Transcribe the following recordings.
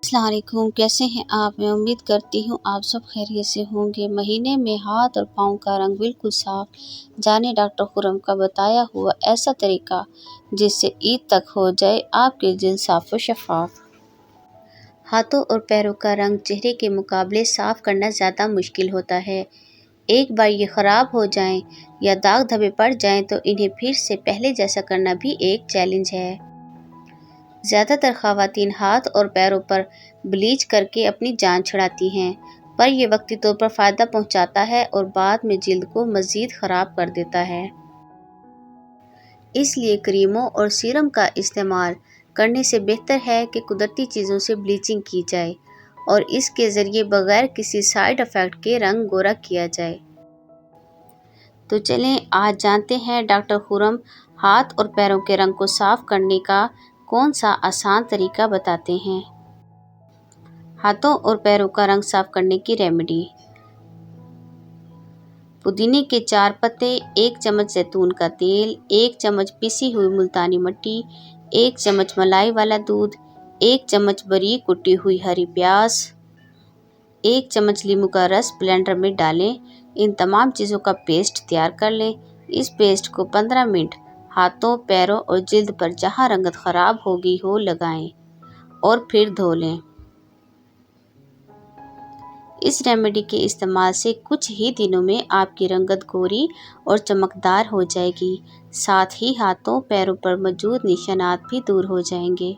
अस्सलाम वालेकुम, कैसे हैं आप? मैं उम्मीद करती हूँ आप सब खैरियत से होंगे। महीने में हाथ और पाँव का रंग बिल्कुल साफ, जाने डॉक्टर खुरम का बताया हुआ ऐसा तरीका जिससे ईद तक हो जाए आपके जिल्द साफ व शफाफ। हाथों और पैरों का रंग चेहरे के मुकाबले साफ करना ज़्यादा मुश्किल होता है। एक बार ये ख़राब हो जाएं या दाग धब्बे पड़ जाएं तो इन्हें फिर से पहले जैसा करना भी एक चैलेंज है। ज़्यादातर ख़वातीन हाथ और पैरों पर ब्लीच करके अपनी जान छुड़ाती हैं, पर यह वक्ती तौर पर फ़ायदा पहुंचाता है और बाद में जिल्द को मज़ीद ख़राब कर देता है। इसलिए क्रीमों और सीरम का इस्तेमाल करने से बेहतर है कि कुदरती चीज़ों से ब्लीचिंग की जाए और इसके ज़रिए बग़ैर किसी साइड इफ़ेक्ट के रंग गोरा किया जाए। तो चलें आज जानते हैं डॉक्टर खुरम हाथ और पैरों के रंग को साफ़ करने का कौन सा आसान तरीका बताते हैं। हाथों और पैरों का रंग साफ करने की रेमेडी। पुदीने के 4 पत्ते, 1 चम्मच जैतून का तेल, 1 चम्मच पिसी हुई मुल्तानी मिट्टी, 1 चम्मच मलाई वाला दूध, 1 चम्मच बारीक कुटी हुई हरी प्याज, 1 चम्मच नींबू का रस ब्लेंडर में डालें। इन तमाम चीज़ों का पेस्ट तैयार कर लें। इस पेस्ट को 15 मिनट हाथों, पैरों और जिल्द पर जहां रंगत ख़राब हो गई हो लगाएं और फिर धो लें। इस रेमेडी के इस्तेमाल से कुछ ही दिनों में आपकी रंगत गोरी और चमकदार हो जाएगी। साथ ही हाथों, पैरों पर मौजूद निशानात भी दूर हो जाएंगे।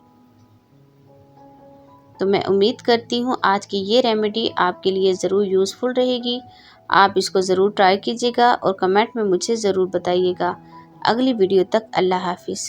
तो मैं उम्मीद करती हूँ आज की ये रेमेडी आपके लिए ज़रूर यूज़फुल रहेगी। आप इसको ज़रूर ट्राई कीजिएगा और कमेंट में मुझे ज़रूर बताइएगा। अगली वीडियो तक अल्लाह हाफिज़।